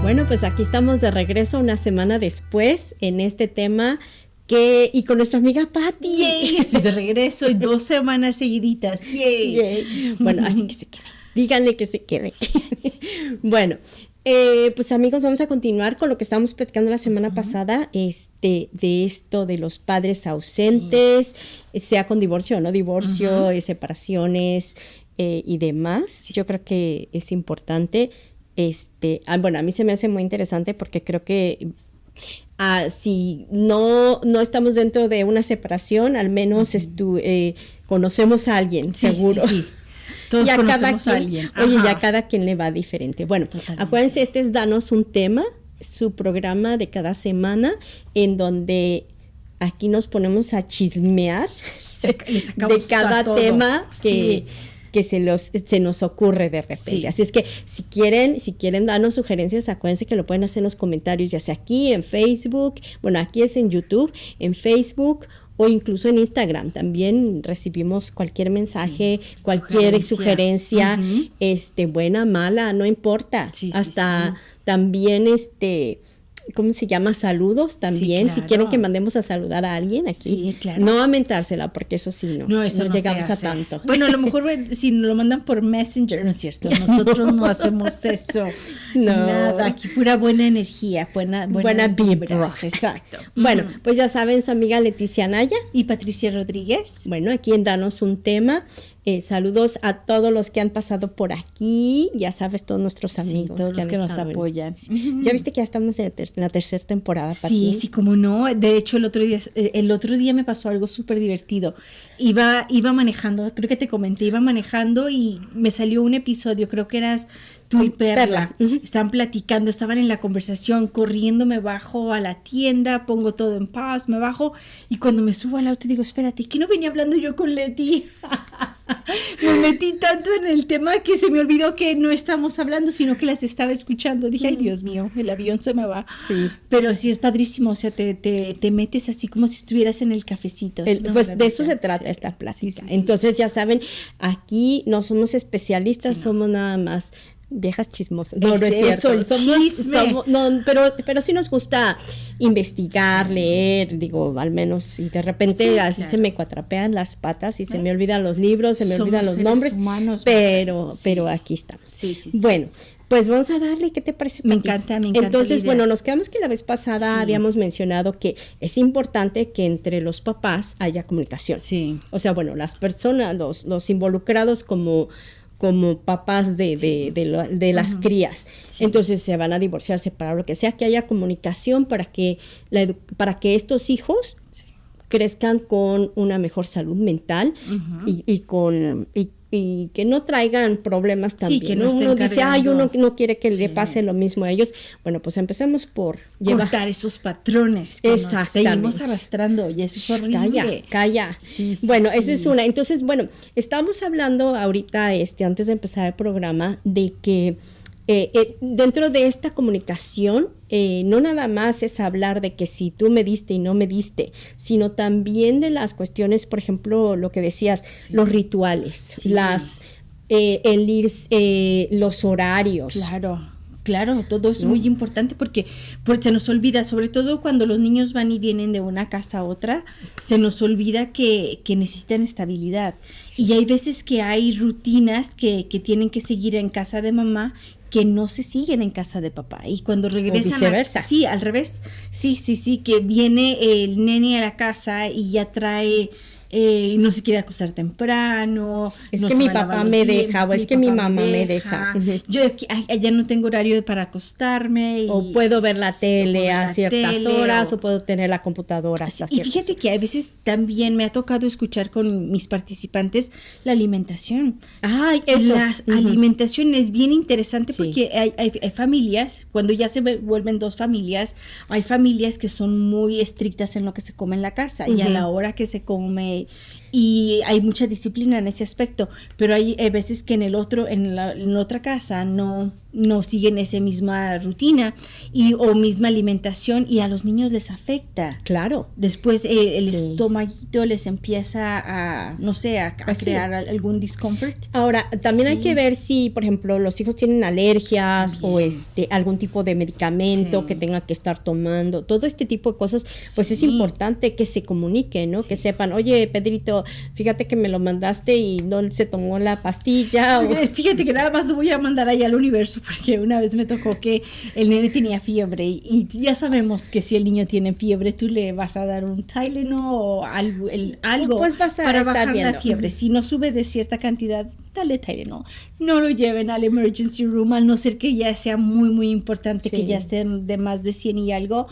Bueno, pues aquí estamos de regreso una semana después en este tema y con nuestra amiga Patti. ¡Yay! Estoy de regreso y 2 semanas seguiditas. ¡Yay! ¡Yay! Bueno, así que se quede. Díganle que se quede. Bueno, pues amigos, vamos a continuar con lo que estábamos platicando la semana pasada, de esto de los padres ausentes, sea con divorcio o no divorcio, separaciones y demás. Yo creo que es importante. Bueno, a mí se me hace muy interesante porque creo que si no estamos dentro de una separación, al menos conocemos a alguien, seguro. Sí. Todos conocemos a alguien. Oye, ya cada quien le va diferente. Bueno, totalmente. Acuérdense, este es Danos un Tema, su programa de cada semana, en donde aquí nos ponemos a chismear de cada tema que se nos ocurre de repente. Sí. Así es que si quieren darnos sugerencias, acuérdense que lo pueden hacer en los comentarios, ya sea aquí en Facebook, bueno, aquí es en YouTube, en Facebook o incluso en Instagram. También recibimos cualquier mensaje, cualquier sugerencia, buena, mala, no importa. Hasta también ¿cómo se llama? Saludos también, si quieren que mandemos a saludar a alguien aquí. Sí, claro. No a mentársela, porque eso sí no llegamos a tanto. Bueno, a lo mejor si nos lo mandan por Messenger, no es cierto, nosotros no hacemos eso. No. Nada, aquí pura buena energía, buena vibra. Exacto. Bueno, pues ya saben, su amiga Leticia Anaya y Patricia Rodríguez. Bueno, aquí en Danos un Tema. Saludos a todos los que han pasado por aquí, ya sabes, todos nuestros amigos, todos los que nos apoyan. Ya viste que ya estamos en la tercera temporada. Sí, cómo no. De hecho, el otro día me pasó algo súper divertido. Iba manejando, creo que te comenté, iba manejando y me salió un episodio, creo que eras tú y Perla. Estaban platicando, estaban en la conversación, corriendo, me bajo a la tienda, pongo todo en paz, me bajo y cuando me subo al auto digo, espérate, ¿qué no venía hablando yo con Leti? Me metí tanto en el tema que se me olvidó que no estamos hablando, sino que las estaba escuchando. Dije, ay, Dios mío, el avión se me va. Sí. Pero sí es padrísimo, o sea, te metes así como si estuvieras en el cafecito. Pues de eso se trata esta plática. Sí. Entonces, ya saben, aquí no somos especialistas, somos nada más viejas chismosas. No, no es cierto. Pero sí nos gusta investigar, leer, digo, al menos, y de repente así se me cuatrapean las patas y se me olvidan los libros, se me olvidan los nombres, humanos, pero aquí estamos. Sí. Bueno, pues vamos a darle, ¿qué te parece? Me encanta. Entonces, bueno, nos quedamos que la vez pasada habíamos mencionado que es importante que entre los papás haya comunicación. Sí. O sea, bueno, las personas, los involucrados como papás de las crías. Sí. Entonces se van a divorciar, separar, lo que sea, que haya comunicación para que estos hijos crezcan con una mejor salud mental y que no traigan problemas también. Sí, que no estén uno dice, uno no quiere que le pase lo mismo a ellos. Bueno, pues empecemos por cortar esos patrones que nos seguimos arrastrando y eso es horrible. Calla. Sí, bueno, esa es una. Entonces, bueno, estábamos hablando ahorita, antes de empezar el programa, de que dentro de esta comunicación, no nada más es hablar de que si tú me diste y no me diste, sino también de las cuestiones, por ejemplo, lo que decías, los rituales, los horarios. Claro, todo es muy importante porque se nos olvida, sobre todo cuando los niños van y vienen de una casa a otra, se nos olvida que necesitan estabilidad. Sí. Y hay veces que hay rutinas que tienen que seguir en casa de mamá que no se siguen en casa de papá. Y cuando regresan... O viceversa. Sí, al revés. Sí, que viene el nene a la casa y ya trae... no se quiere acostar temprano. Es que mi papá me deja, o es que mi mamá me deja. Yo ya no tengo horario para acostarme. O puedo ver la tele a ciertas horas, o puedo tener la computadora hasta ciertas horas. Y fíjate que a veces también me ha tocado escuchar con mis participantes la alimentación. Eso. La alimentación es bien interesante porque hay familias, cuando ya se vuelven dos familias, hay familias que son muy estrictas en lo que se come en la casa y a la hora que se come y hay mucha disciplina en ese aspecto, pero hay veces que en otra casa no siguen esa misma rutina o misma alimentación y a los niños les afecta. Claro. Después el estomaguito les empieza a crear algún discomfort. Ahora, también hay que ver si, por ejemplo, los hijos tienen alergias o algún tipo de medicamento que tengan que estar tomando. Todo este tipo de cosas, pues es importante que se comuniquen, ¿no? Que sepan, oye, Pedrito, fíjate que me lo mandaste y no se tomó la pastilla. Fíjate que nada más lo voy a mandar allá al universo porque una vez me tocó que el nene tenía fiebre y ya sabemos que si el niño tiene fiebre tú le vas a dar un Tylenol o algo pues vas a para estar bajar viendo. la fiebre. Si no sube de cierta cantidad, dale Tylenol. No lo lleven al emergency room, a no ser que ya sea muy, muy importante, que ya estén de más de 100 y algo.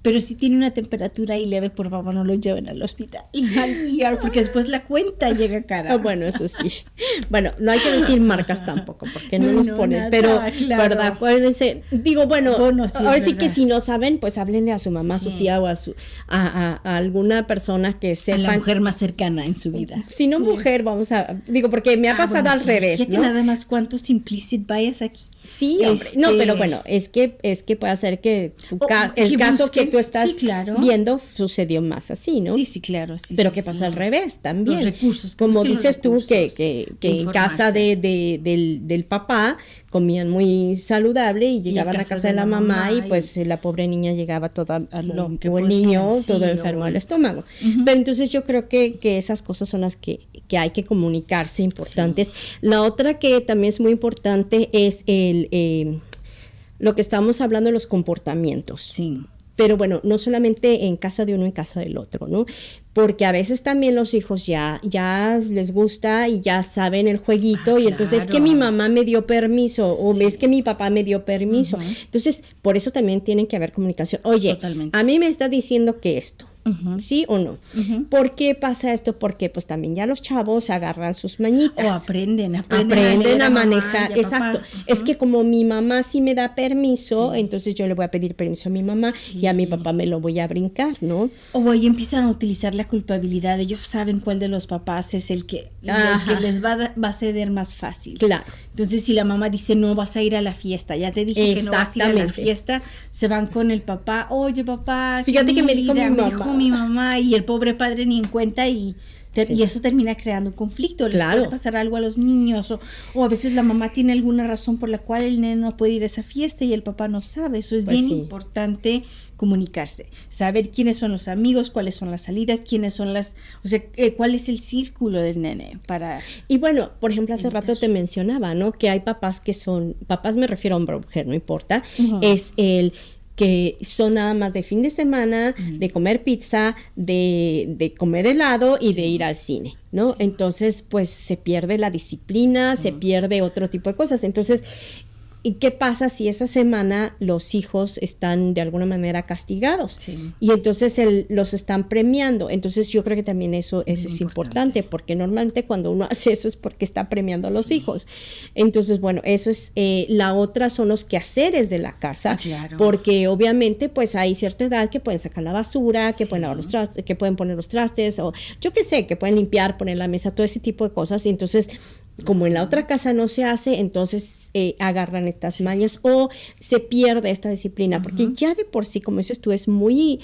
Pero si tiene una temperatura ahí leve, por favor, no lo lleven al hospital, al ER, porque después la cuenta llega cara. Bueno, eso sí. Bueno, no hay que decir marcas tampoco, porque no nos ponen. Nada, pero, claro. ¿verdad? Acuérdense. Digo, bueno, ahora sí que verdad. si no saben, pues háblenle a su mamá, a su tía o a alguna persona que sepa. A la mujer más cercana en su vida. Si no mujer, porque me ha pasado al revés, fíjate ¿no? nada más cuántos implicit bias aquí. Sí, hombre. No, pero bueno, es que puede ser que el caso que tú estás viendo sucedió más así, ¿no? Sí, claro. Sí, pero que pasa al revés también. Los recursos. Como dices tú, que en casa del papá comían muy saludable y llegaban a casa de la mamá y pues la pobre niña llegaba toda, o el niño todo enfermo del estómago. Pero entonces yo creo que esas cosas son las que hay que comunicarse, importantes. Sí. La otra que también es muy importante es lo que estamos hablando de los comportamientos. Sí. Pero bueno, no solamente en casa de uno, en casa del otro, ¿no? Porque a veces también los hijos ya les gusta y ya saben el jueguito y entonces es que mi mamá me dio permiso o es que mi papá me dio permiso. Entonces, por eso también tiene que haber comunicación. Oye, a mí me está diciendo que esto, ¿sí o no? ¿Por qué pasa esto? Porque pues también ya los chavos agarran sus mañitas. O aprenden a manejar. Exacto. Es que como mi mamá sí me da permiso, entonces yo le voy a pedir permiso a mi mamá y a mi papá me lo voy a brincar, ¿no? O ahí empiezan a utilizar la culpabilidad. Ellos saben cuál de los papás es el que les va a ceder más fácil. Claro. Entonces, si la mamá dice, no vas a ir a la fiesta, ya te dije que no vas a ir a la fiesta, se van con el papá. Oye, papá, fíjate que me dijo mi mamá, y el pobre padre ni en cuenta y eso termina creando un conflicto. Les puede pasar algo a los niños o a veces la mamá tiene alguna razón por la cual el nene no puede ir a esa fiesta y el papá no sabe. Eso es bien importante, comunicarse, saber quiénes son los amigos, cuáles son las salidas, cuál es el círculo del nene y bueno, por ejemplo, hace rato te mencionaba, ¿no? Que hay papás papás me refiero a hombre o mujer, no importa, es que son nada más de fin de semana, de comer pizza, de comer helado y de ir al cine, ¿no? Entonces, pues se pierde la disciplina, se pierde otro tipo de cosas. Entonces, ¿y qué pasa si esa semana los hijos están de alguna manera castigados? Y entonces los están premiando. Entonces yo creo que también eso es importante, porque normalmente cuando uno hace eso es porque está premiando a los hijos. Entonces, bueno, eso es, la otra son los quehaceres de la casa, porque obviamente pues hay cierta edad que pueden sacar la basura, que pueden lavar los trastes, que pueden poner los trastes, o yo qué sé, que pueden limpiar, poner la mesa, todo ese tipo de cosas. Y entonces, como en la otra casa no se hace, entonces agarran estas mañas o se pierde esta disciplina, porque ya de por sí, como dices tú, es muy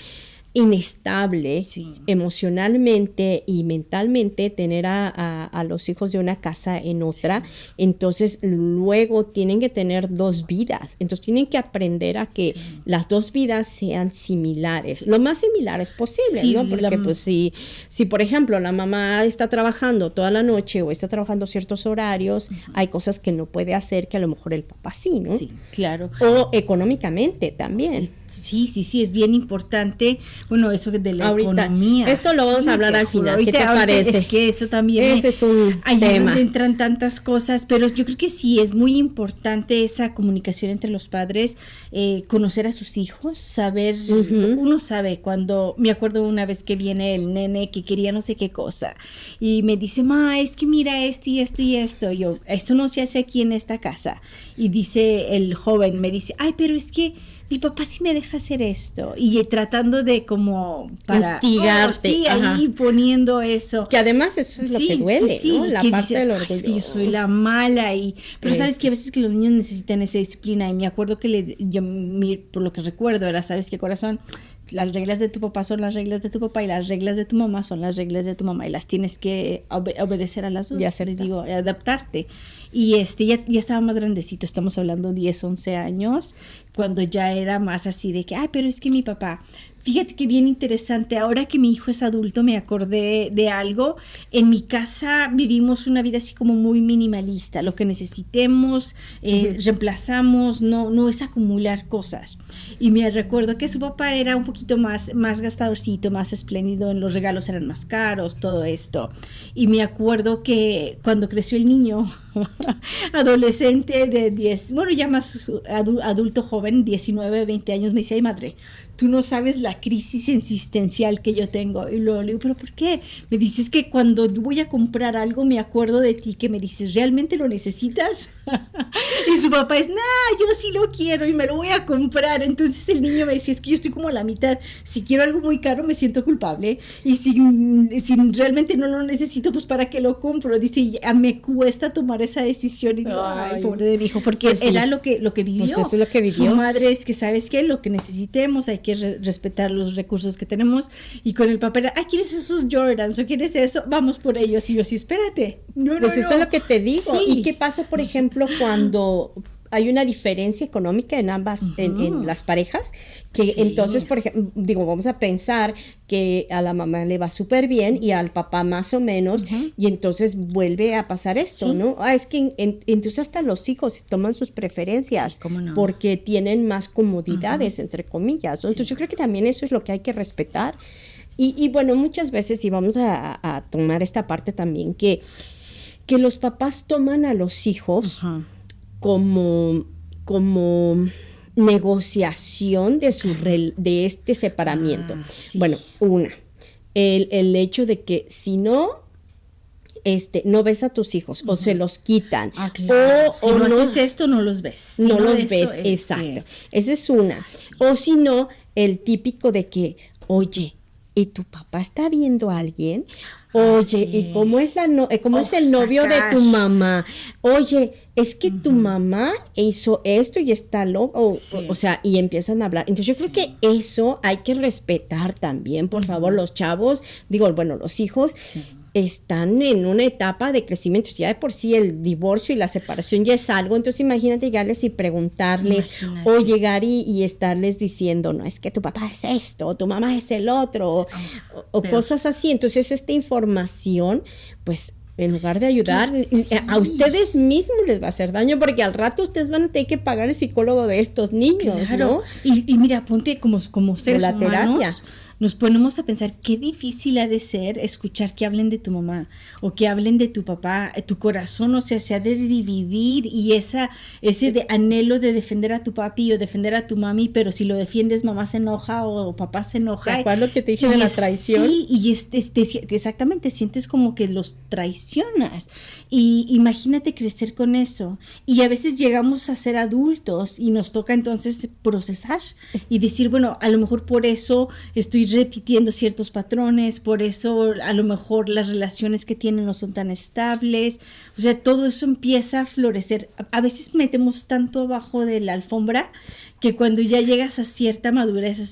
inestable emocionalmente y mentalmente tener a los hijos de una casa en otra. Entonces luego tienen que tener dos vidas, entonces tienen que aprender a que las dos vidas sean similares, lo más similares posible, ¿no? Porque pues si por ejemplo la mamá está trabajando toda la noche o está trabajando ciertos horarios, hay cosas que no puede hacer que a lo mejor el papá sí, ¿no? Sí, claro. O económicamente también. Sí, es bien importante. Bueno, eso de la economía. Esto lo vamos a hablar al final. ¿Qué te parece? Es que eso también. Ese es un ahí tema. Es donde entran tantas cosas, pero yo creo que sí es muy importante esa comunicación entre los padres, conocer a sus hijos, saber. Uno sabe cuando. Me acuerdo una vez que viene el nene que quería no sé qué cosa y me dice, ma, es que mira esto y esto y esto. Yo, esto no se hace aquí en esta casa. Y dice el joven, me dice, ay, pero es que mi papá sí me deja hacer esto. Y tratando de como instigarte. Sí, ahí poniendo eso. Que además eso es lo que duele, ¿no? La que parte dices, del orgullo. es que yo soy la mala. Pero sabes que a veces que los niños necesitan esa disciplina. Y me acuerdo que por lo que recuerdo era, ¿sabes qué, corazón? Las reglas de tu papá son las reglas de tu papá y las reglas de tu mamá son las reglas de tu mamá y las tienes que obedecer a las dos. Ya les digo, adaptarte. Y ya estaba más grandecito, estamos hablando 10, 11 años, cuando ya era más así de que, pero es que mi papá... Fíjate que bien interesante, ahora que mi hijo es adulto me acordé de algo. En mi casa vivimos una vida así como muy minimalista, lo que necesitemos, reemplazamos, no es acumular cosas. Y me recuerdo que su papá era un poquito más gastadorcito, más espléndido, en los regalos eran más caros, todo esto. Y me acuerdo que cuando creció el niño, adolescente de 10, bueno ya más adulto joven, 19, 20 años, me dice, ay madre, tú no sabes la crisis existencial que yo tengo. Y luego le digo, ¿pero por qué? Me dices que cuando voy a comprar algo me acuerdo de ti, que me dices, ¿realmente lo necesitas? Y su papá es, yo sí lo quiero y me lo voy a comprar. Entonces el niño me decía, es que yo estoy como a la mitad. Si quiero algo muy caro me siento culpable. Y si realmente no lo necesito, pues ¿para qué lo compro? Dice, me cuesta tomar esa decisión. Y digo, ay, pobre de mi hijo, porque pues era lo que vivió. Pues eso es lo que vivió. Su madre es que, ¿sabes qué? Lo que necesitemos, hay que respetar los recursos que tenemos. Y con el papel, ¿quieres esos Jordans o quieres eso? Vamos por ellos. Y yo, sí, espérate. Pues eso es lo que te digo. Sí. ¿Y qué pasa, por ejemplo, cuando hay una diferencia económica en ambas, en las parejas? Que entonces, por ejemplo, vamos a pensar que a la mamá le va súper bien y al papá más o menos, y entonces vuelve a pasar esto, ¿no? Es que entonces hasta los hijos toman sus preferencias, ¿cómo no? Porque tienen más comodidades, entre comillas, ¿no? Entonces yo creo que también eso es lo que hay que respetar. Y bueno, muchas veces, y vamos a tomar esta parte también, que los papás toman a los hijos como negociación de este separamiento. Sí. Bueno, el hecho de que si no ves a tus hijos o se los quitan, claro. Si no haces esto, no los ves. Si no los ves, exacto. Esa es una. O si no, el típico de que, oye, ¿y tu papá está viendo a alguien? Oye, ¿y cómo es es el novio de tu mamá? Oye, es que tu mamá hizo esto y está loco. O sea, y empiezan a hablar. Entonces yo creo que eso hay que respetar también, por favor, los chavos, los hijos. Están en una etapa de crecimiento. Ya de por sí el divorcio y la separación ya es algo. Entonces imagínate llegarles y preguntarles, o llegar y estarles diciendo, no, es que tu papá es esto, o tu mamá es el otro, o cosas así. Entonces esta información, pues en lugar de ayudar, a ustedes mismos les va a hacer daño, porque al rato ustedes van a tener que pagar el psicólogo de estos niños, ¿no? Y mira, ponte como seres humanos, terapia. Nos ponemos a pensar qué difícil ha de ser escuchar que hablen de tu mamá o que hablen de tu papá. Tu corazón, o sea, se ha de dividir, y ese de anhelo de defender a tu papi o defender a tu mami, pero si lo defiendes, mamá se enoja o papá se enoja. ¿Te acuerdas lo que te dije de la traición? Sí, y exactamente, sientes como que los traicionas. Y imagínate crecer con eso. Y a veces llegamos a ser adultos y nos toca entonces procesar y decir, bueno, a lo mejor por eso estoy repitiendo ciertos patrones, por eso a lo mejor las relaciones que tienen no son tan estables. O sea, todo eso empieza a florecer. A veces metemos tanto abajo de la alfombra que cuando ya llegas a cierta madurez, a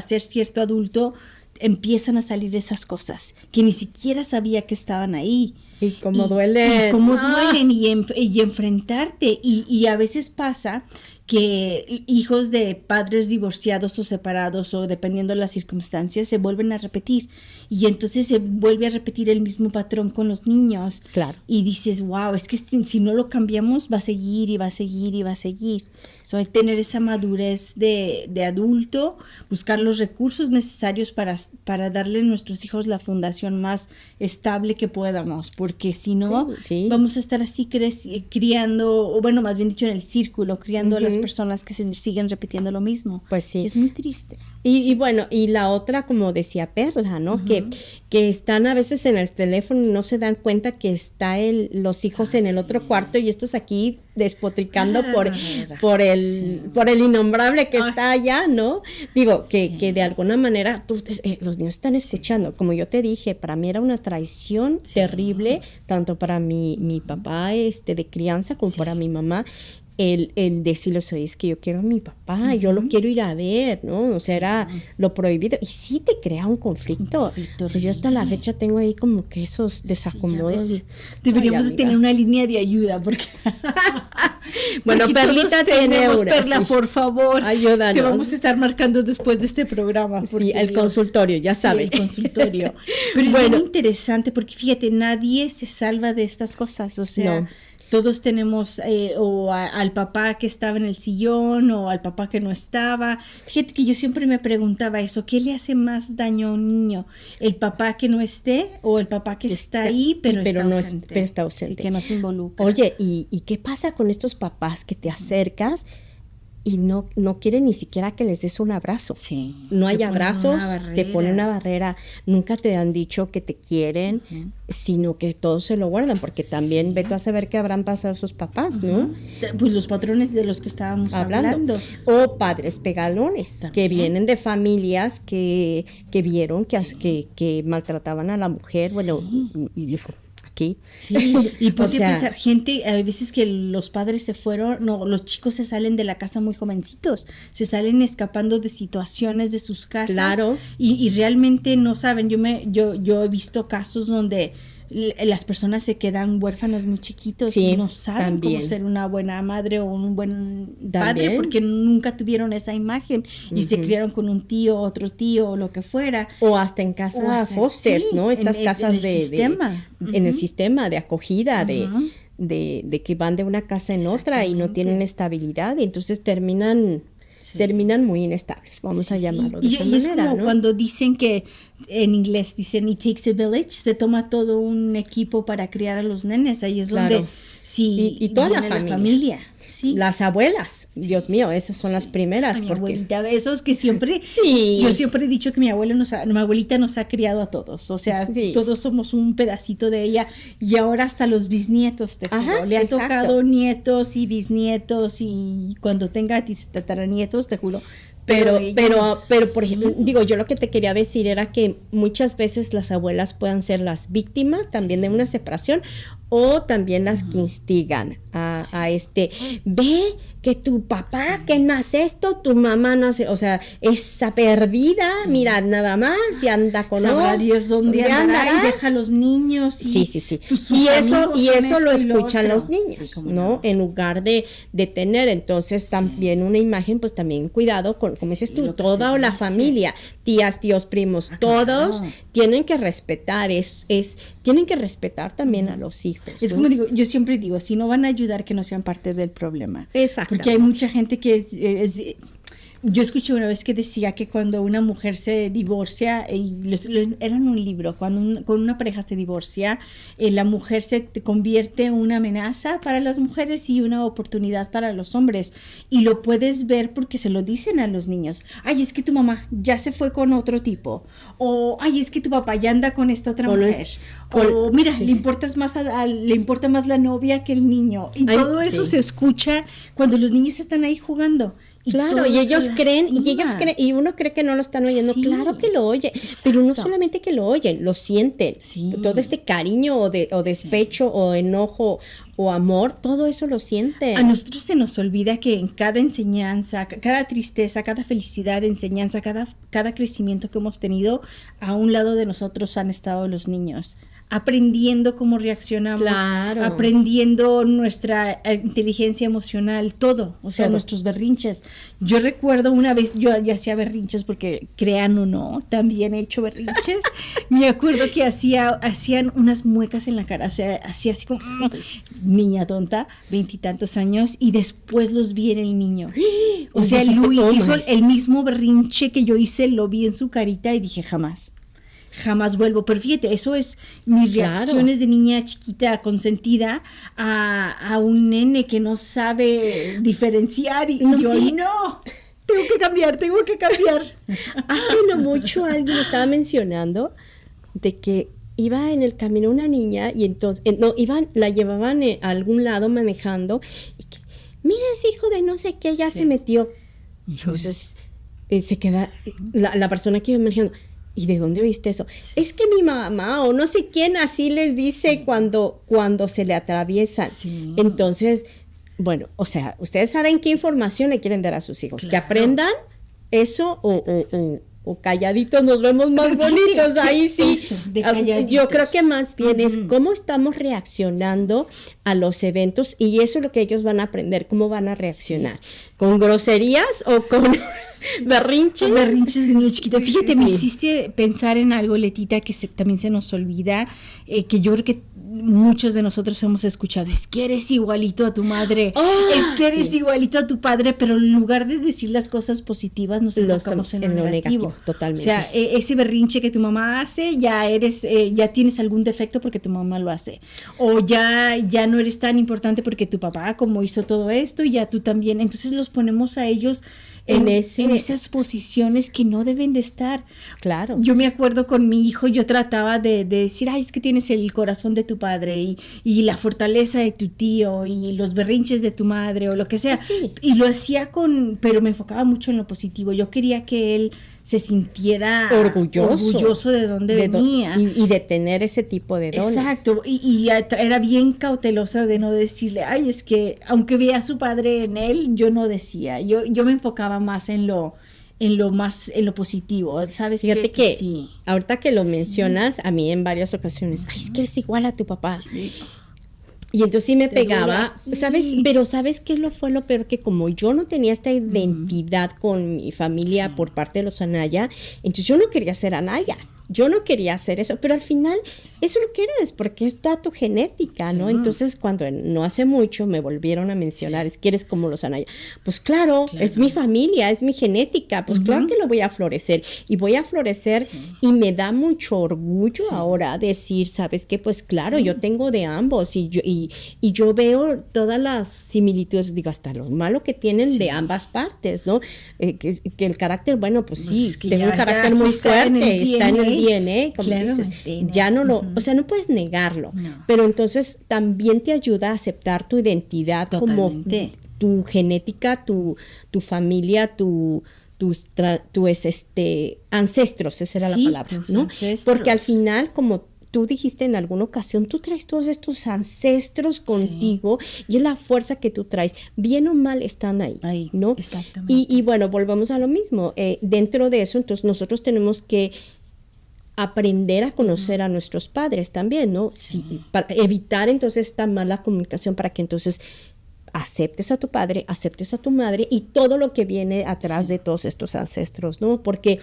ser cierto adulto, empiezan a salir esas cosas que ni siquiera sabía que estaban ahí. Y cómo duelen. Y cómo duelen, y enfrentarte. Y a veces pasa que hijos de padres divorciados o separados, o dependiendo de las circunstancias, se vuelven a repetir. Y entonces se vuelve a repetir el mismo patrón con los niños. Claro. Y dices, wow, es que si no lo cambiamos, va a seguir y va a seguir y va a seguir. So, el tener esa madurez de adulto, buscar los recursos necesarios para darle a nuestros hijos la fundación más estable que podamos, porque si no, vamos a estar así criando, o bueno, más bien dicho, en el círculo, criando a las personas que se siguen repitiendo lo mismo. Pues sí. Y es muy triste. Y bueno, y la otra, como decía Perla, ¿no? Que están a veces en el teléfono y no se dan cuenta que está los hijos en el otro cuarto y estos aquí despotricando por el innombrable que está allá, ¿no? Digo, que de alguna manera los niños están escuchando. Como yo te dije, para mí era una traición terrible, tanto para mi papá de crianza como para mi mamá. El decirles, oye, es que yo quiero a mi papá, yo lo quiero ir a ver, ¿no? O sea, era lo prohibido. Y sí te crea un conflicto. O sea, yo hasta la fecha tengo ahí como que esos desacomodos. Deberíamos tener una línea de ayuda, porque... Bueno, porque Perlita tiene una. Perla, por favor. Ayúdanos. Te vamos a estar marcando después de este programa. Sí, el consultorio, ya saben. El consultorio. Pero es muy interesante, porque fíjate, nadie se salva de estas cosas, o sea... No. Todos tenemos al papá que estaba en el sillón o al papá que no estaba. Fíjate que yo siempre me preguntaba eso, ¿qué le hace más daño a un niño? ¿El papá que no esté o el papá que está ahí pero está ausente? Sí, que no se involucra. Oye, ¿y qué pasa con estos papás que te acercas y no quieren ni siquiera que les des un abrazo? Sí. No hay abrazos, te ponen una barrera. Nunca te han dicho que te quieren, sino que todos se lo guardan, porque también vete a saber qué habrán pasado sus papás, ¿no? Pues los patrones de los que estábamos hablando. O padres pegalones, también, que vienen de familias que vieron que maltrataban a la mujer, bueno, Sí, y porque pensar, gente, a veces que los padres se fueron, los chicos se salen de la casa muy jovencitos, se salen escapando de situaciones de sus casas. Claro. Y realmente no saben, yo he visto casos donde las personas se quedan huérfanas muy chiquitos y no saben cómo ser una buena madre o un buen padre porque nunca tuvieron esa imagen y se criaron con un tío, otro tío o lo que fuera. O hasta en casas fosters, ¿no? Estas casas en el sistema de acogida, de que van de una casa en otra y no tienen estabilidad y entonces terminan muy inestables, vamos a llamarlo de esa manera, es como, ¿no? Cuando dicen que en inglés dicen it takes a village, se toma todo un equipo para criar a los nenes, ahí es donde y toda la familia. Sí. Las abuelas, Dios mío, esas son las primeras. Mi abuelita, esos que siempre, Sí. Yo siempre he dicho que mi abuelita nos ha criado a todos, o sea, todos somos un pedacito de ella, y ahora hasta los bisnietos, te juro, le han tocado nietos y bisnietos, y cuando tenga tataranietos, te juro. Pero, por ejemplo, digo, yo lo que te quería decir era que muchas veces las abuelas puedan ser las víctimas también de una separación o también las que instigan a ve que tu papá, que no hace esto, tu mamá no hace, o sea, esa perdida, mira, nada más, y anda con sabrá Dios dónde andará y deja a los niños. Y, y eso lo escuchan los niños, ¿no? En lugar de tener entonces también una imagen, pues también cuidado con, como dices tú, toda la familia, tías, tíos, primos, todos tienen que respetar, tienen que respetar también a los hijos. Es como digo, yo siempre digo, si no van a ayudar, que no sean parte del problema. Exacto. Porque hay mucha gente que yo escuché una vez que decía que cuando una mujer se divorcia, era en un libro, cuando con una pareja se divorcia, la mujer se convierte en una amenaza para las mujeres y una oportunidad para los hombres. Y lo puedes ver porque se lo dicen a los niños. Ay, es que tu mamá ya se fue con otro tipo. O, ay, es que tu papá ya anda con esta otra mujer. O, mira, le importa más la novia que el niño. Y todo eso se escucha cuando los niños están ahí jugando. Claro, y ellos creen, y uno cree que no lo están oyendo, claro que lo oye, pero no solamente que lo oyen, lo sienten, todo este cariño o despecho o enojo o amor, todo eso lo sienten. A nosotros se nos olvida que en cada enseñanza, cada tristeza, cada felicidad, enseñanza, cada crecimiento que hemos tenido, a un lado de nosotros han estado los niños. Aprendiendo cómo reaccionamos, aprendiendo nuestra inteligencia emocional, todo, o sea, nuestros berrinches. Yo recuerdo una vez, yo hacía berrinches porque, crean o no, también he hecho berrinches. Me acuerdo que hacían unas muecas en la cara, o sea, hacía así como niña tonta, 20 y tantos años, y después los vi en el niño. O sea, Luis hizo el mismo berrinche que yo hice, lo vi en su carita y dije, jamás vuelvo. Pero fíjate, eso es mis reacciones de niña chiquita consentida a un nene que no sabe diferenciar y No, yo sí. no, tengo que cambiar. Hace no mucho alguien estaba mencionando de que iba en el camino una niña y entonces, la llevaban a algún lado manejando y que, mira ese hijo de no sé qué, ya se metió. Entonces se queda la persona que iba manejando. ¿Y de dónde oíste eso? Es que mi mamá o no sé quién así les dice cuando se le atraviesan. Sí. Entonces, bueno, o sea, ustedes saben qué información le quieren dar a sus hijos. Claro. Que aprendan eso o calladitos nos vemos más bonitos. Ahí sí. Eso, de calladitos. Yo creo que más bien es cómo estamos reaccionando a los eventos y eso es lo que ellos van a aprender, cómo van a reaccionar. ¿Con groserías o con berrinches? Berrinches de niño chiquito. Fíjate, me Sí. hiciste pensar en algo, Letita, que también se nos olvida, que yo creo que muchos de nosotros hemos escuchado. Es que eres igualito a tu madre. Es que eres igualito a tu padre, pero en lugar de decir las cosas positivas, nos enfocamos en lo negativo. Totalmente. O sea, ese berrinche que tu mamá hace, ya tienes algún defecto porque tu mamá lo hace. O ya no eres tan importante porque tu papá, como hizo todo esto, y ya tú también. Entonces los ponemos a ellos en esas posiciones que no deben de estar. Claro. Yo me acuerdo con mi hijo, yo trataba de decir, ay, es que tienes el corazón de tu padre y la fortaleza de tu tío y los berrinches de tu madre o lo que sea. Sí. Y lo hacía pero me enfocaba mucho en lo positivo. Yo quería que él se sintiera orgulloso de dónde venía. Y de tener ese tipo de dones. Exacto, y era bien cautelosa de no decirle, ay, es que aunque veía a su padre en él, yo no decía, yo me enfocaba más en lo positivo, ¿sabes? Fíjate que sí. ahorita que lo mencionas, a mí en varias ocasiones, ay, es que eres igual a tu papá. Sí. Y entonces sí me Te pegaba, duele. ¿sabes? Sí. Pero ¿sabes qué fue lo peor? Que como yo no tenía esta identidad con mi familia por parte de los Anaya, entonces yo no quería ser Anaya. Yo no quería hacer eso, pero al final eso lo que eres, porque es toda tu genética, ¿no? Entonces, cuando no hace mucho me volvieron a mencionar, es que eres como los Anaya. Pues claro, es mi familia, es mi genética, pues claro que lo voy a florecer. Y voy a florecer y me da mucho orgullo ahora decir, ¿sabes qué? Pues claro, yo tengo de ambos y yo veo todas las similitudes, digo, hasta lo malo que tienen de ambas partes, ¿no? Que el carácter, bueno, pues sí, es que tengo un carácter aquí muy está en el fuerte, está en el DNA, como claro, dices, DNA. ya no lo, o sea, no puedes negarlo, pero entonces también te ayuda a aceptar tu identidad Totalmente. como tu genética, tu familia, tus ancestros, esa era la palabra, tus ¿no? ancestros. Porque al final, como tú dijiste en alguna ocasión, tú traes todos estos ancestros contigo y es la fuerza que tú traes, bien o mal están ahí, ¿no? Exactamente. Y bueno, volvemos a lo mismo. Dentro de eso, entonces nosotros tenemos que aprender a conocer a nuestros padres también, ¿no? Sí, para evitar entonces esta mala comunicación, para que entonces aceptes a tu padre, aceptes a tu madre y todo lo que viene atrás de todos estos ancestros, ¿no? Porque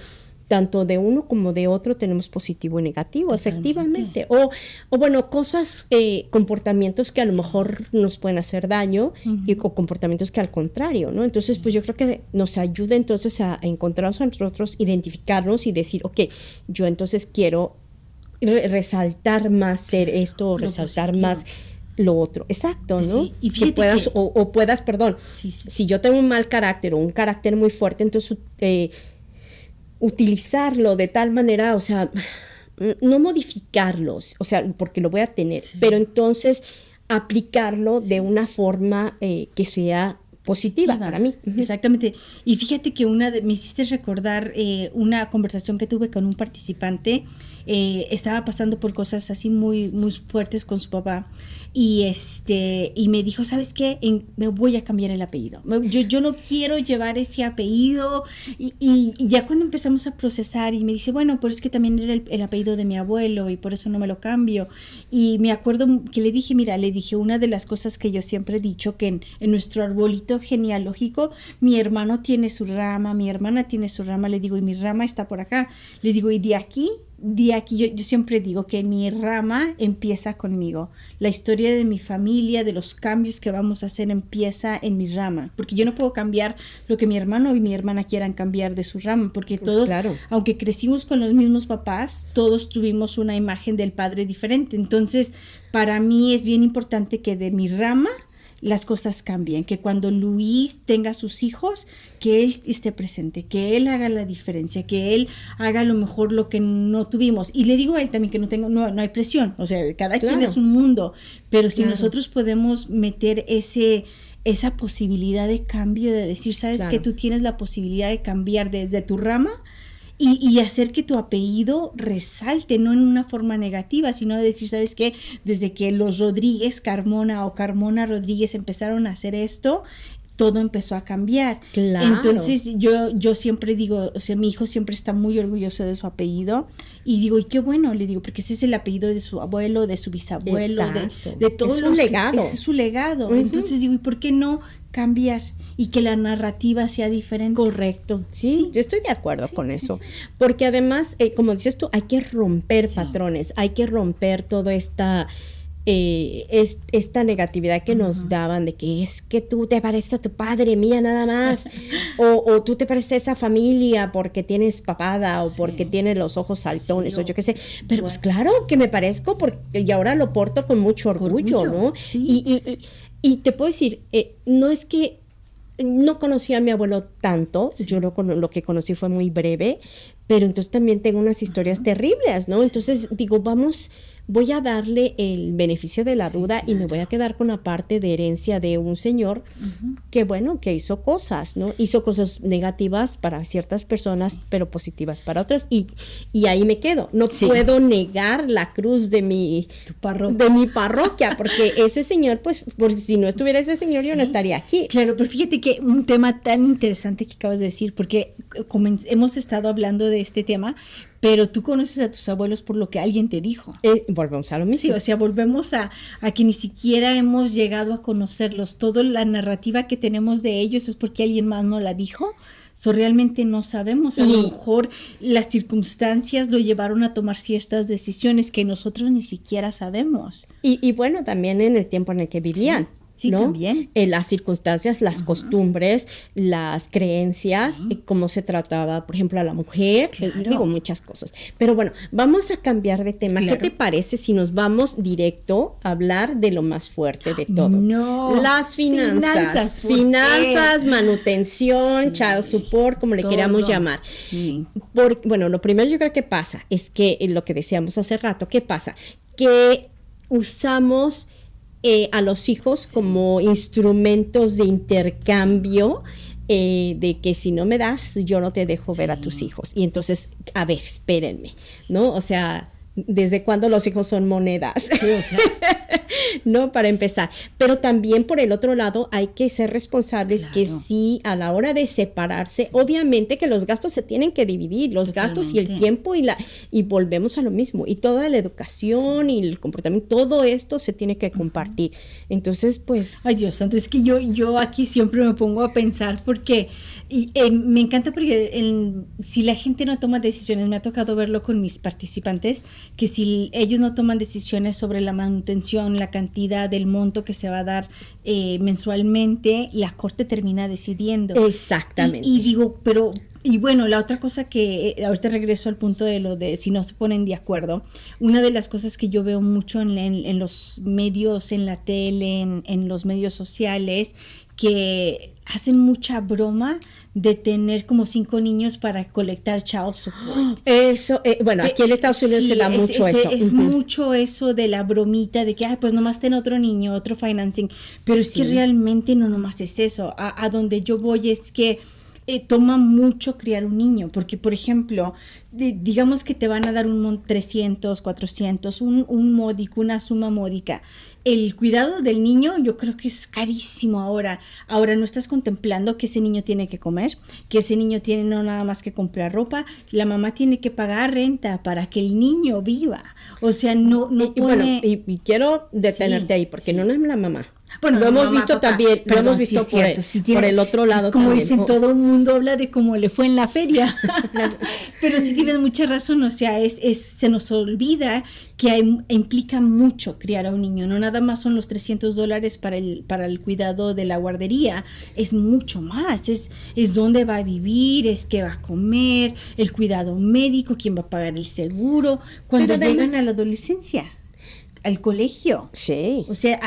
tanto de uno como de otro tenemos positivo y negativo, efectivamente. O bueno, cosas, comportamientos que a lo mejor nos pueden hacer daño o comportamientos que al contrario, ¿no? Entonces, pues yo creo que nos ayuda entonces a encontrarnos a nosotros, identificarnos y decir, ok, yo entonces quiero resaltar más ser esto o resaltar positivo. más lo otro. Exacto, ¿no? Sí, y fíjate que puedas, que- o puedas, perdón, Sí. si yo tengo un mal carácter o un carácter muy fuerte, entonces utilizarlo de tal manera, o sea, no modificarlos, o sea, porque lo voy a tener, pero entonces aplicarlo de una forma que sea positiva para mí. Exactamente. Y fíjate que me hiciste recordar una conversación que tuve con un participante. Estaba pasando por cosas así muy, muy fuertes con su papá y me dijo, ¿sabes qué? Me voy a cambiar el apellido. Yo no quiero llevar ese apellido y ya cuando empezamos a procesar y me dice, bueno, pero es que también era el apellido de mi abuelo y por eso no me lo cambio. Y me acuerdo que le dije, una de las cosas que yo siempre he dicho, que en nuestro arbolito genealógico, mi hermano tiene su rama, mi hermana tiene su rama, le digo, y mi rama está por acá. Le digo, y de aquí de aquí, yo siempre digo que mi rama empieza conmigo. La historia de mi familia, de los cambios que vamos a hacer empieza en mi rama. Porque yo no puedo cambiar lo que mi hermano y mi hermana quieran cambiar de su rama. Porque todos, claro, aunque crecimos con los mismos papás, todos tuvimos una imagen del padre diferente. Entonces, para mí es bien importante que de mi rama las cosas cambien, que cuando Luis tenga sus hijos, que él esté presente, que él haga la diferencia, que él haga a lo mejor lo que no tuvimos. Y le digo a él también que no hay presión, o sea, cada quien es un mundo, pero si nosotros podemos meter esa posibilidad de cambio, de decir, sabes que tú tienes la posibilidad de cambiar desde tu rama, y hacer que tu apellido resalte, no en una forma negativa, sino de decir, ¿sabes qué? Desde que los Rodríguez Carmona o Carmona Rodríguez empezaron a hacer esto, todo empezó a cambiar. Claro. Entonces yo siempre digo, o sea, mi hijo siempre está muy orgulloso de su apellido y digo, y qué bueno, le digo, porque ese es el apellido de su abuelo, de su bisabuelo, de todo. Es su legado. Ese es su legado. Uh-huh. Entonces digo, ¿y por qué no cambiar y que la narrativa sea diferente? Correcto, sí. Yo estoy de acuerdo con eso, porque además, como dices tú, hay que romper patrones, hay que romper toda esta negatividad que nos daban de que es que tú te pareces a tu padre, mira nada más, o tú te pareces a esa familia porque tienes papada o porque tienes los ojos saltones o yo qué sé, pero pues claro que me parezco porque y ahora lo porto con mucho orgullo, ¿no? Sí. Y te puedo decir, no es que no conocí a mi abuelo tanto, yo lo que conocí fue muy breve, pero entonces también tengo unas historias terribles, ¿no? Entonces digo, voy a darle el beneficio de la duda y me voy a quedar con la parte de herencia de un señor que, bueno, que hizo cosas, ¿no? Hizo cosas negativas para ciertas personas, pero positivas para otras, y ahí me quedo. No puedo negar la cruz de mi parroquia, porque ese señor, pues, porque si no estuviera ese señor, yo no estaría aquí. Claro, pero fíjate que un tema tan interesante que acabas de decir, porque hemos estado hablando de este tema, pero tú conoces a tus abuelos por lo que alguien te dijo. Volvemos a lo mismo. Sí, o sea, volvemos a que ni siquiera hemos llegado a conocerlos. Toda la narrativa que tenemos de ellos es porque alguien más no la dijo. Realmente no sabemos. A lo mejor las circunstancias lo llevaron a tomar ciertas decisiones que nosotros ni siquiera sabemos. Y bueno, también en el tiempo en el que vivían. Sí, ¿no? También. Las circunstancias, las costumbres, las creencias, cómo se trataba, por ejemplo, a la mujer, digo muchas cosas. Pero bueno, vamos a cambiar de tema. Claro. ¿Qué te parece si nos vamos directo a hablar de lo más fuerte de todo? No. Las finanzas, manutención, child support, como le queramos llamar. Sí. Bueno, lo primero yo creo que pasa es que lo que decíamos hace rato, ¿qué pasa? Que usamos a los hijos como instrumentos de intercambio, de que si no me das, yo no te dejo ver a tus hijos. Y entonces, a ver, espérenme, ¿no? O sea, ¿desde cuándo los hijos son monedas? Sí, o sea. No, para empezar. Pero también por el otro lado hay que ser responsables que sí, a la hora de separarse, obviamente que los gastos se tienen que dividir, los gastos y el tiempo y volvemos a lo mismo. Y toda la educación y el comportamiento, todo esto se tiene que compartir. Entonces, pues... Ay, Dios santo, es que yo aquí siempre me pongo a pensar porque me encanta porque si la gente no toma decisiones, me ha tocado verlo con mis participantes, que si ellos no toman decisiones sobre la manutención, la cantidad del monto que se va a dar mensualmente, la corte termina decidiendo. Exactamente. Y digo, pero... Y bueno, la otra cosa que, ahorita regreso al punto de lo de si no se ponen de acuerdo, una de las cosas que yo veo mucho en los medios, en la tele, en los medios sociales, que hacen mucha broma de tener como 5 niños para colectar child support. Eso, bueno, aquí en Estados Unidos se da mucho eso. Es mucho eso de la bromita de que, pues nomás ten otro niño, otro financing, pero es que realmente no nomás es eso. A donde yo voy es que toma mucho criar un niño, porque por ejemplo, digamos que te van a dar 300, 400, un módico, una suma módica. El cuidado del niño yo creo que es carísimo ahora. Ahora no estás contemplando que ese niño tiene que comer, que ese niño tiene no nada más que comprar ropa, la mamá tiene que pagar renta para que el niño viva. O sea, no pone... Bueno, y quiero detenerte ahí, porque no es la mamá. Bueno, lo hemos visto papá, también, perdón, lo hemos visto sí, cierto, por el otro lado como también. dicen, todo el mundo habla de cómo le fue en la feria. Pero sí tienes mucha razón, o sea, se nos olvida que implica mucho criar a un niño, no nada más son los $300 para el cuidado de la guardería, es mucho más, es dónde va a vivir, es qué va a comer, el cuidado médico, quién va a pagar el seguro, cuando llegan a la adolescencia. Al colegio. Sí. O sea,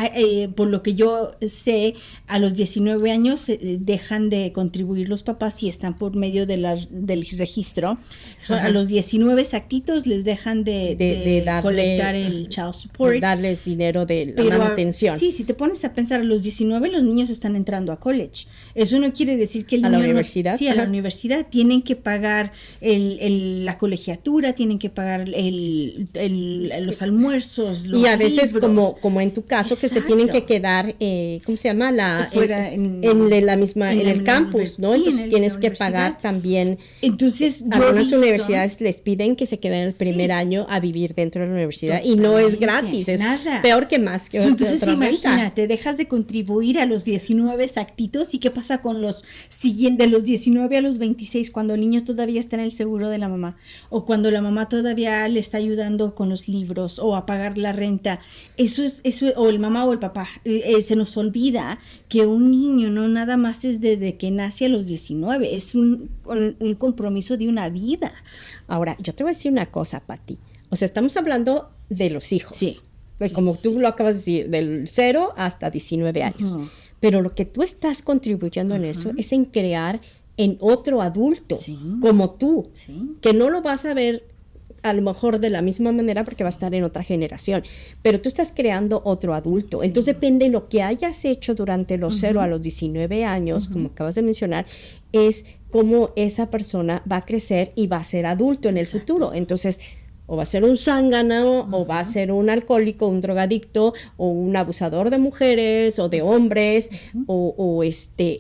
por lo que yo sé, a los 19 años dejan de contribuir los papás si están por medio del registro. A los 19 exactitos les dejan de colectar el child support. Darles dinero de la manutención. Sí, si te pones a pensar, a los 19 los niños están entrando a college. Eso no quiere decir que el niño... ¿A la universidad? Sí, a la universidad. Tienen que pagar la colegiatura, tienen que pagar los almuerzos, y a veces como en tu caso, exacto, que se tienen que quedar, ¿cómo se llama? En el campus, ¿no? Entonces tienes que pagar también. Entonces, algunas universidades les piden que se queden el primer año a vivir dentro de la universidad. Totalmente. Y no es gratis, es peor que más que entonces imagínate, dejas de contribuir a los 19 exactitos, y qué pasa con los siguientes, de los 19 a los 26, cuando el niño todavía está en el seguro de la mamá, o cuando la mamá todavía le está ayudando con los libros o a pagar la renta. Eso, o el mamá o el papá, se nos olvida que un niño no nada más es desde que nace a los 19, es un compromiso de una vida. Ahora, yo te voy a decir una cosa, Pati. O sea, estamos hablando de los hijos. Sí. Como tú lo acabas de decir, del 0 hasta 19 años. Uh-huh. Pero lo que tú estás contribuyendo en eso es en crear en otro adulto, como tú, que no lo vas a ver a lo mejor de la misma manera porque va a estar en otra generación, pero tú estás creando otro adulto. Entonces depende de lo que hayas hecho durante los 0 a los 19 años, como acabas de mencionar, es cómo esa persona va a crecer y va a ser adulto en el futuro. Entonces, o va a ser un zángano, o va a ser un alcohólico, un drogadicto, o un abusador de mujeres, o de hombres, o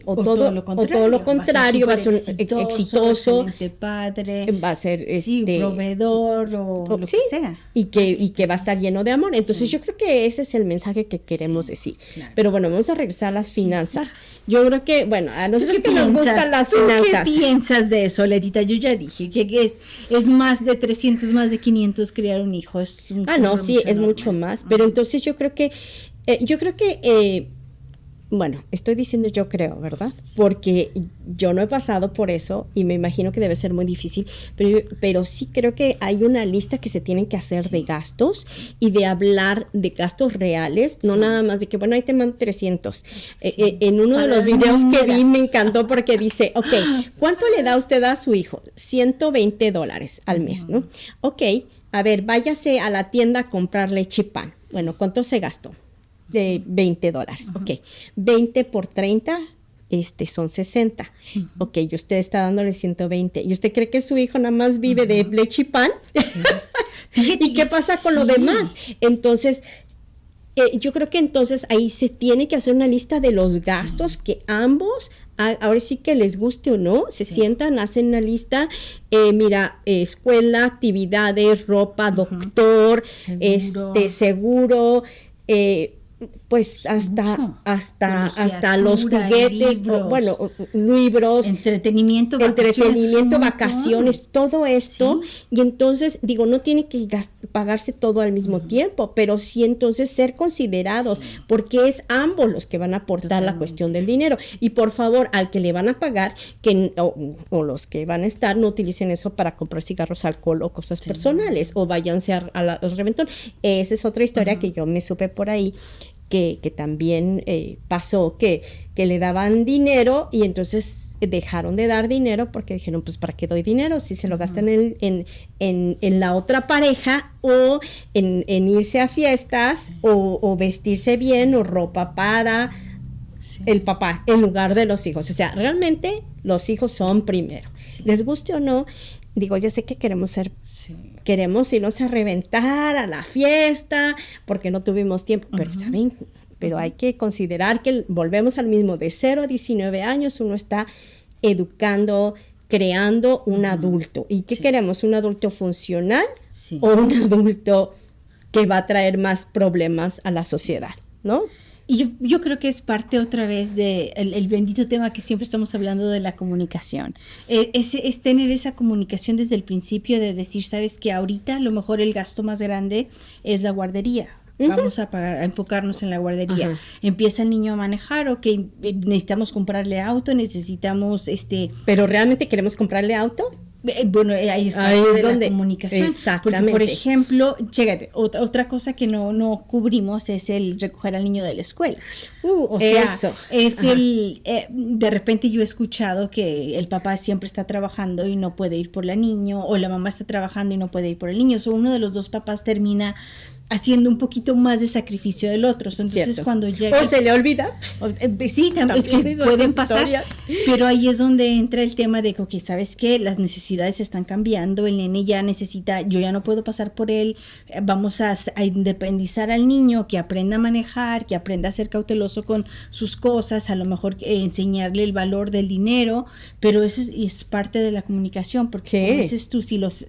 todo lo contrario, va a ser un exitoso, padre, va a ser proveedor, o lo que sea. Y que va a estar lleno de amor. Entonces yo creo que ese es el mensaje que queremos decir. Claro. Pero bueno, vamos a regresar a las finanzas. Yo creo que, bueno, a nosotros que nos gustan las finanzas. ¿Qué piensas de eso, Letita? Yo ya dije que es más de 300, más de 500 criar un hijo. Es mucho más. Pero entonces yo creo que bueno, estoy diciendo yo creo, ¿verdad? Porque yo no he pasado por eso y me imagino que debe ser muy difícil, pero sí creo que hay una lista que se tienen que hacer de gastos y de hablar de gastos reales, no nada más de que, bueno, ahí te mando 300. En uno de los videos que vi me encantó porque dice, ok, ¿cuánto le da usted a su hijo? $120 al mes, ¿no? Ok, a ver, váyase a la tienda a comprar leche y pan. Bueno, ¿cuánto se gastó? De $20, ok, 20 por 30, son 60, ok, y usted está dándole 120, ¿y usted cree que su hijo nada más vive de leche y pan? Sí. ¿Y qué pasa con lo demás? Entonces, yo creo que entonces ahí se tiene que hacer una lista de los gastos que ambos, ahora sí que les guste o no, se sientan, hacen una lista, mira, escuela, actividades, ropa, doctor, seguro, pues hasta los juguetes, libros, entretenimiento, vacaciones, todo esto, y entonces digo, no tiene que pagarse todo al mismo tiempo, pero sí entonces ser considerados, porque es ambos los que van a aportar la cuestión del dinero, y por favor, al que le van a pagar, o los que van a estar, no utilicen eso para comprar cigarros, alcohol o cosas personales, o váyanse al reventón. Esa es otra historia que yo me supe por ahí, que también pasó, que le daban dinero y entonces dejaron de dar dinero porque dijeron, pues ¿para qué doy dinero? Si se lo gastan en la otra pareja o en irse a fiestas o vestirse bien o ropa para el papá en lugar de los hijos. O sea, realmente los hijos son primero. Les guste o no, digo, ya sé que queremos irnos a reventar a la fiesta porque no tuvimos tiempo, pero ¿saben? Pero hay que considerar que volvemos al mismo, de 0 a 19 años uno está educando, creando un adulto. ¿Y qué queremos? ¿Un adulto funcional o un adulto que va a traer más problemas a la sociedad, no? Y yo creo que es parte otra vez de el bendito tema que siempre estamos hablando de la comunicación. Es tener esa comunicación desde el principio de decir, sabes que ahorita a lo mejor el gasto más grande es la guardería. Vamos a enfocarnos en la guardería. Ajá. Empieza el niño a manejar, ok, necesitamos comprarle auto, necesitamos ¿Pero realmente queremos comprarle auto? Bueno, ahí es donde la comunicación. Exactamente. Porque, por ejemplo, chécate, otra cosa que no cubrimos es el recoger al niño de la escuela. O sea, eso. Es de repente yo he escuchado que el papá siempre está trabajando y no puede ir por la niña, o la mamá está trabajando y no puede ir por el niño. O uno de los dos papás termina haciendo un poquito más de sacrificio del otro. Entonces, cierto. Cuando llega... O se le olvida. Sí, también es que pueden pasar. Pero ahí es donde entra el tema de que, ok, ¿sabes qué? Las necesidades están cambiando. El nene ya necesita... Yo ya no puedo pasar por él. Vamos a independizar al niño, que aprenda a manejar, que aprenda a ser cauteloso con sus cosas, a lo mejor enseñarle el valor del dinero. Pero eso es parte de la comunicación. Porque, como dices tú, si los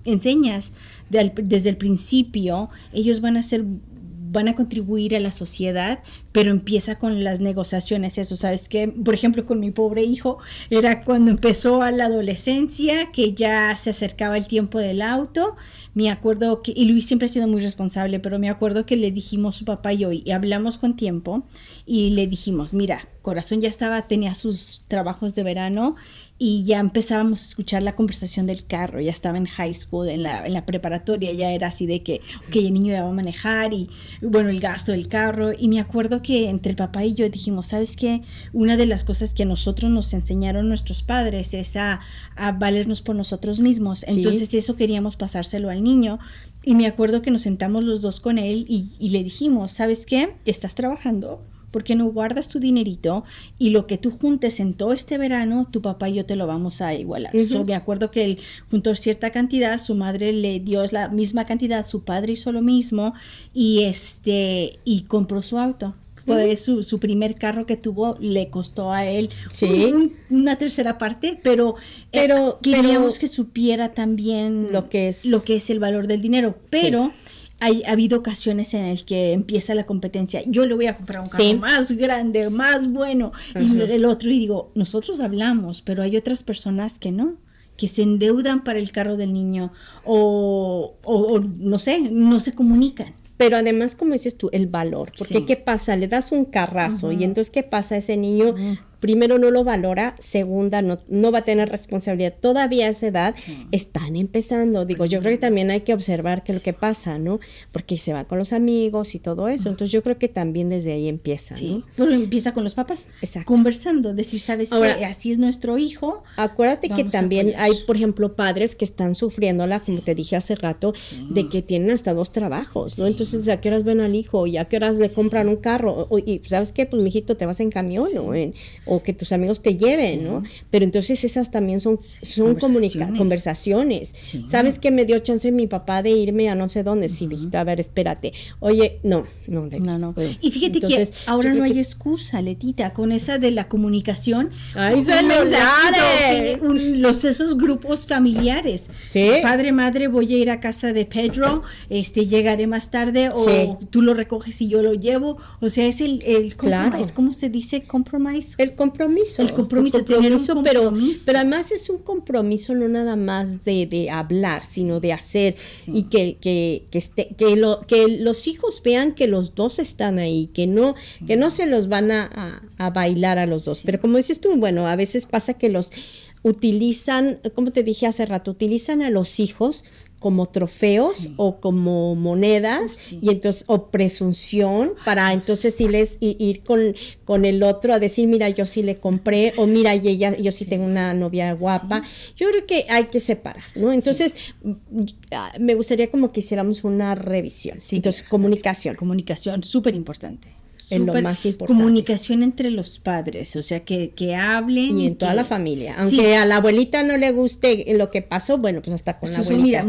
enseñas desde el principio, ellos van a contribuir a la sociedad, pero empieza con las negociaciones, eso, ¿sabes qué? Por ejemplo, con mi pobre hijo, era cuando empezó a la adolescencia, que ya se acercaba el tiempo del auto, me acuerdo que, y Luis siempre ha sido muy responsable, pero me acuerdo que le dijimos su papá y yo, y hablamos con tiempo, y le dijimos, mira, Corazón ya tenía sus trabajos de verano, y ya empezábamos a escuchar la conversación del carro, ya estaba en high school, en la preparatoria, ya era así de que el niño ya va a manejar y bueno, el gasto del carro, y me acuerdo que entre el papá y yo dijimos, ¿sabes qué? Una de las cosas que a nosotros nos enseñaron nuestros padres es a valernos por nosotros mismos, entonces eso queríamos pasárselo al niño, y me acuerdo que nos sentamos los dos con él y le dijimos, ¿sabes qué? Estás trabajando, ¿por qué no guardas tu dinerito y lo que tú juntes en todo este verano, tu papá y yo te lo vamos a igualar? So, me acuerdo que él juntó cierta cantidad, su madre le dio la misma cantidad, su padre hizo lo mismo y compró su auto. Fue su primer carro que tuvo, le costó a él una tercera parte, pero queríamos que supiera también lo que es el valor del dinero, pero... Ha habido ocasiones en las que empieza la competencia. Yo le voy a comprar un carro más grande, más bueno, y el otro, y digo, nosotros hablamos, pero hay otras personas que no, que se endeudan para el carro del niño, o no sé, no se comunican. Pero además, como dices tú, el valor, porque ¿qué pasa? Le das un carrazo, y entonces, ¿qué pasa? Ese niño... Primero, no lo valora. Segunda, no va a tener responsabilidad. Todavía a esa edad están empezando. Digo, yo creo que también hay que observar qué es lo que pasa, ¿no? Porque se va con los amigos y todo eso. Entonces, yo creo que también desde ahí empieza, ¿no? Pero empieza con los papás. Exacto. Conversando, decir, ¿sabes ahora, qué? Así es nuestro hijo. Acuérdate que también hay, por ejemplo, padres que están sufriéndola, como te dije hace rato, de que tienen hasta 2 trabajos, ¿no? Entonces, ¿a qué horas ven al hijo? ¿Y a qué horas le compran un carro? Y, ¿sabes qué? Pues, mijito, te vas en camión, ¿no? O que tus amigos te lleven, ¿no? Pero entonces esas también son conversaciones. ¿Sabes qué me dio chance mi papá de irme a no sé dónde? Sí, mijita, a ver, espérate. Oye, no. Y fíjate entonces, que ahora no hay excusa, Letita, con esa de la comunicación. ¡Ay, celulares! Esos grupos familiares. ¿Sí? Padre, madre, voy a ir a casa de Pedro, llegaré más tarde, o tú lo recoges y yo lo llevo. O sea, es el compromise. ¿Cómo se dice? Compromise. El compromiso, tener un compromiso. Pero además es un compromiso no nada más de hablar, sino de hacer, y que los hijos vean que los dos están ahí, que no se los van a bailar a los dos. Pero como dices tú, bueno, a veces pasa que los utilizan, como te dije hace rato, utilizan a los hijos como trofeos o como monedas y entonces o presunción para entonces ir con el otro a decir, mira, yo sí le compré, o mira, yo sí tengo una novia guapa. Yo creo que hay que separar, ¿no? Entonces me gustaría como que hiciéramos una revisión. Entonces, comunicación, súper importante. Es lo más importante. Comunicación entre los padres, o sea, que hablen. Y en toda la familia. Aunque a la abuelita no le guste lo que pasó, bueno, pues hasta con la abuelita. Mira,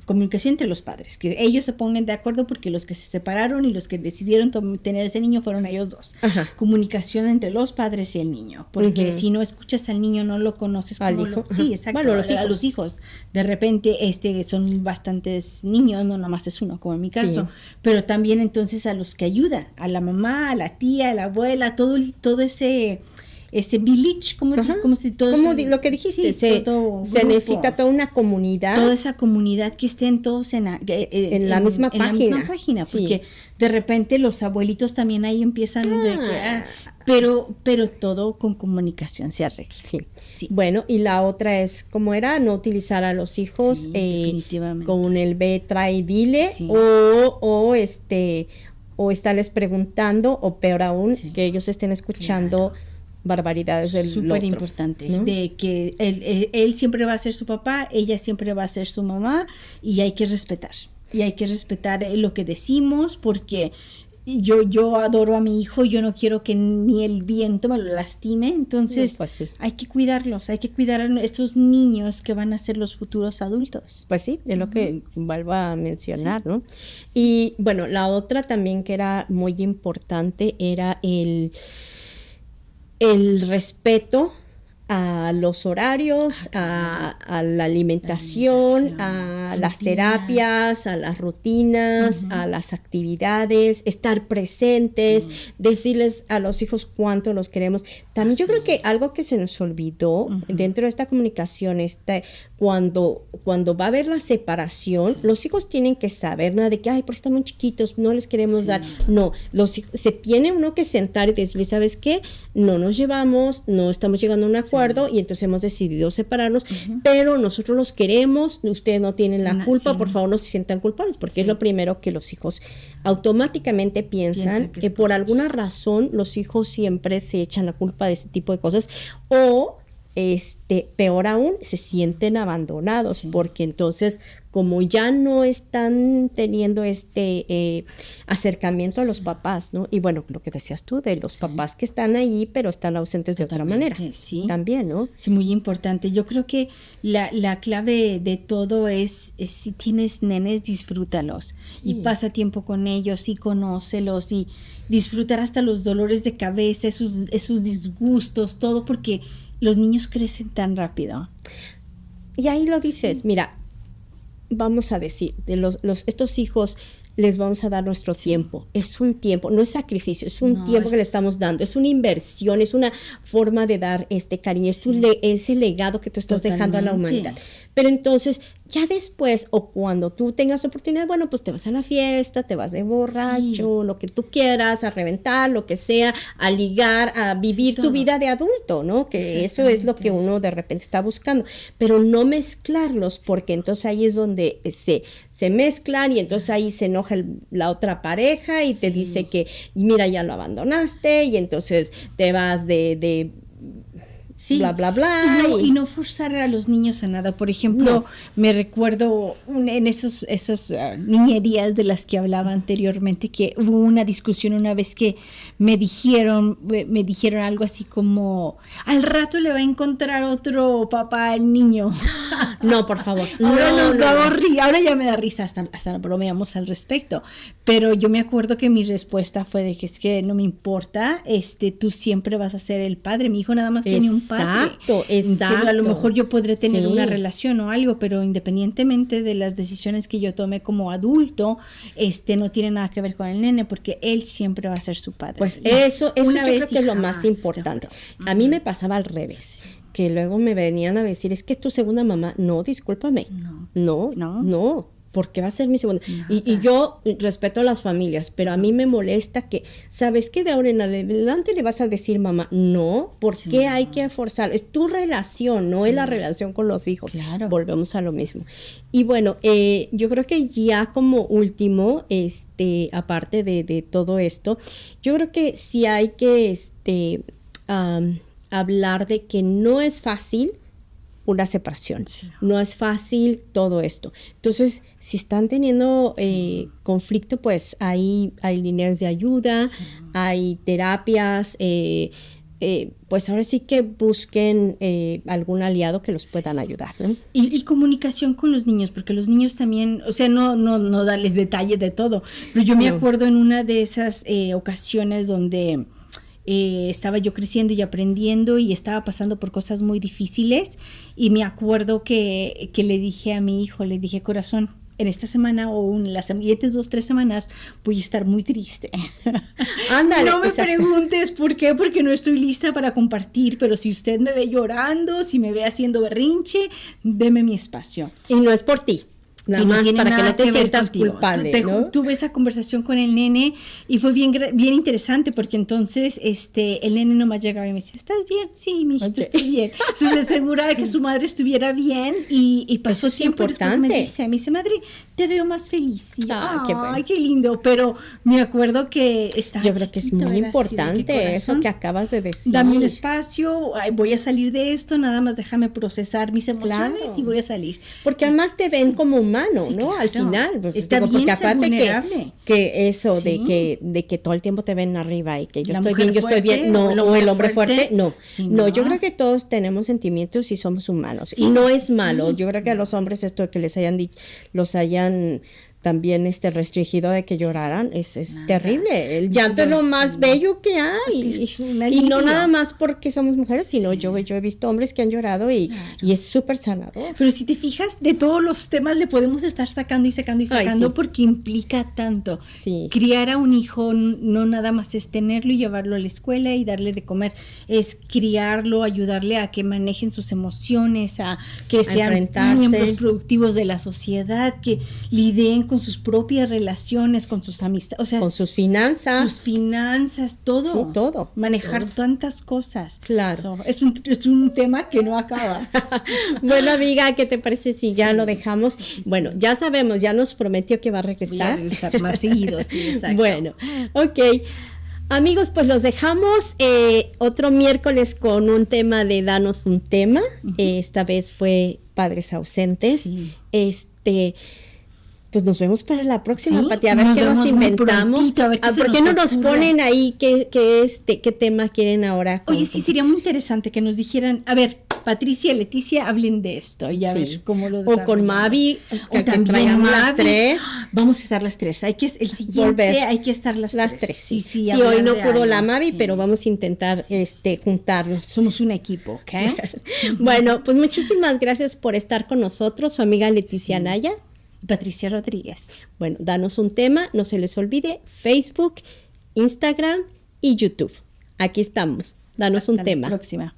comunicación entre los padres, que ellos se pongan de acuerdo, porque los que se separaron y los que decidieron tener ese niño fueron ellos dos. Ajá. Comunicación entre los padres y el niño, porque si no escuchas al niño, no lo conoces. ¿Al hijo? Sí, exacto. Bueno, a los hijos. De repente, son bastantes niños, no nomás es uno, como en mi caso, pero también entonces a los que ayudan, a la mamá, mamá, a la tía, a la abuela, todo ese village, como si todo como lo que dijiste, se necesita toda una comunidad. Toda esa comunidad que estén todos en la misma página. Porque de repente los abuelitos también ahí empiezan pero todo con comunicación se arregla. Sí. Bueno, y la otra es, ¿cómo era? No utilizar a los hijos con el ve, trae, dile, o estarles preguntando, o peor aún, que ellos estén escuchando barbaridades del otro. Súper importante, ¿no? De que él siempre va a ser su papá, ella siempre va a ser su mamá, y hay que respetar. Y hay que respetar lo que decimos, porque yo adoro a mi hijo, yo no quiero que ni el viento me lo lastime, entonces hay que cuidarlos, hay que cuidar a estos niños que van a ser los futuros adultos. Pues sí, es lo que vuelvo a mencionar, ¿no? Y bueno, la otra también que era muy importante era el respeto a los horarios, a la alimentación, a las terapias, a las rutinas, a las actividades, estar presentes, decirles a los hijos cuánto los queremos. También yo creo que algo que se nos olvidó dentro de esta comunicación, cuando va a haber la separación, los hijos tienen que saber, nada de que, porque están muy chiquitos, no les queremos dar. No, los hijos, se tiene uno que sentar y decirle, ¿sabes qué? No nos llevamos, no estamos llegando a un acuerdo, y entonces hemos decidido separarnos, pero nosotros los queremos, ustedes no tienen la culpa, por favor no se sientan culpables, porque es lo primero que los hijos automáticamente piensan, que por alguna razón los hijos siempre se echan la culpa de ese tipo de cosas, o peor aún, se sienten abandonados, porque entonces como ya no están teniendo acercamiento a los papás, ¿no? Y bueno, lo que decías tú, de los papás que están ahí, pero están ausentes de otra manera. Sí. También, ¿no? Sí, muy importante. Yo creo que la clave de todo es si tienes nenes, disfrútalos. Y pasa tiempo con ellos y conócelos y disfrutar hasta los dolores de cabeza, esos disgustos, todo, porque los niños crecen tan rápido. Y ahí lo dices, mira, vamos a decir, de estos hijos les vamos a dar nuestro tiempo. Es un tiempo, no es sacrificio, es un tiempo que le estamos dando, es una inversión, es una forma de dar cariño, es ese legado que tú estás dejando a la humanidad. Pero entonces, ya después, o cuando tú tengas oportunidad, bueno, pues te vas a la fiesta, te vas de borracho, lo que tú quieras, a reventar, lo que sea, a ligar, a vivir tu vida de adulto, ¿no? Que eso es lo que uno de repente está buscando. Pero no mezclarlos, porque entonces ahí es donde se mezclan, y entonces ahí se enoja la otra pareja y te dice que, mira, ya lo abandonaste, y entonces te vas de bla, bla, bla. Y no forzar a los niños a nada. Por ejemplo, me recuerdo en esas niñerías de las que hablaba anteriormente, que hubo una discusión una vez que me dijeron algo así como, al rato le va a encontrar otro papá al niño. No, por favor. Ahora ya me da risa, hasta bromeamos al respecto. Pero yo me acuerdo que mi respuesta fue de que es que no me importa, tú siempre vas a ser el padre. Mi hijo nada más tiene un padre. Exacto. A lo mejor yo podré tener una relación o algo, pero independientemente de las decisiones que yo tome como adulto, no tiene nada que ver con el nene, porque él siempre va a ser su padre. Pues eso yo creo que es lo más importante. A mí me pasaba al revés, que luego me venían a decir, es que es tu segunda mamá. No, discúlpame. No. Porque va a ser mi segunda. Y yo respeto a las familias, pero a mí me molesta que, ¿sabes qué? De ahora en adelante le vas a decir mamá. No, ¿por qué hay que forzar? Es tu relación, no es la relación con los hijos. Claro. Volvemos a lo mismo. Y bueno, yo creo que ya como último, aparte de todo esto, yo creo que sí hay que hablar de que no es fácil una separación. No es fácil todo esto. Entonces, si están teniendo conflicto, pues hay líneas de ayuda, hay terapias, pues ahora sí que busquen algún aliado que los puedan ayudar, ¿no? Y comunicación con los niños, porque los niños también, o sea, no darles detalle de todo, pero yo me acuerdo en una de esas ocasiones donde estaba yo creciendo y aprendiendo y estaba pasando por cosas muy difíciles, y me acuerdo que le dije a mi hijo, le dije, corazón, en esta semana o en las siguientes 2-3 semanas voy a estar muy triste. Ándale, no me exacto. preguntes por qué, porque no estoy lista para compartir, pero si usted me ve llorando, si me ve haciendo berrinche, deme mi espacio. Y no es por ti. Nada Y no más tiene para que nada no te ver sientas contigo. culpable, ¿no? Tuve esa conversación con el nene y fue bien interesante porque entonces el nene nomás llegaba y me decía, ¿estás bien? Sí, mijito, Ok. estoy bien. Entonces se asegura de que su madre estuviera bien y pasó Eso es tiempo después importante. me dice, madre, te veo más feliz. Y yo, Ah, qué bueno. ay, qué lindo. Pero me acuerdo que estaba Yo creo que es chiquito, muy era así de que, importante eso corazón, que acabas de decir. dame un espacio, ay, voy a salir de esto, nada más déjame procesar mis emociones Claro. y voy a salir. Porque además te ven como humano, Sí, ¿no? claro. Al final. Pues, Está bien porque ser acuérdate vulnerable. que eso Sí. de que todo el tiempo te ven arriba y que yo La estoy mujer bien, yo estoy bien. fuerte No, o o el hombre fuerte, no. Sí, No, yo no. creo que todos tenemos sentimientos y somos humanos. Sí, y no es sí. malo. Yo creo que a los hombres esto que les hayan dicho, los hayan también restringido de que lloraran, es Nada. terrible. El Es llanto es lo más sí. bello que hay. Es un Y no alivio. nada más porque somos mujeres, sino yo he visto hombres que han llorado y es súper sanador. Pero si te fijas, de todos los temas le podemos estar sacando y sacando y Ay, sacando sí. porque implica tanto. Sí. Criar a un hijo no nada más es tenerlo y llevarlo a la escuela y darle de comer, es criarlo, ayudarle a que manejen sus emociones, a que sean enfrentarse. miembros productivos de la sociedad, que lidien con sus propias relaciones, con sus amistades, o sea, Con sus finanzas. sus finanzas, todo. Sí, todo. Manejar tantas cosas. Claro. So, es un tema que no acaba. Bueno, amiga, ¿qué te parece si ya lo dejamos? Bueno, ya sabemos, ya nos prometió que va a Voy a regresar. regresar más seguido, sí, exacto. Bueno, ok. Amigos, pues los dejamos otro miércoles con un tema de Danos un tema. Esta vez fue Padres Ausentes. Sí. Pues nos vemos para la próxima, Sí, Pati, a ver nos qué nos vemos muy inventamos. prontito, a ver qué se ¿Por qué nos no nos ocurre? ponen ahí qué tema quieren ahora? Oye, sí, sería muy interesante que nos dijeran, a ver, Patricia y Leticia, hablen de esto y a Sí. ver cómo lo O con desarrollamos. Mavi, que también traigamos las Mavi. tres. Vamos a estar las tres. El siguiente Volver. hay que estar las tres. Sí, Sí, hoy no hablar de pudo la algo, Mavi, sí. pero vamos a intentar juntarnos. Somos un equipo, ¿ok? Bueno, pues muchísimas gracias por estar con nosotros, su amiga Leticia Naya. Patricia Rodríguez. Bueno, danos un tema, no se les olvide, Facebook, Instagram y YouTube. Aquí estamos, danos un Hasta la tema. próxima.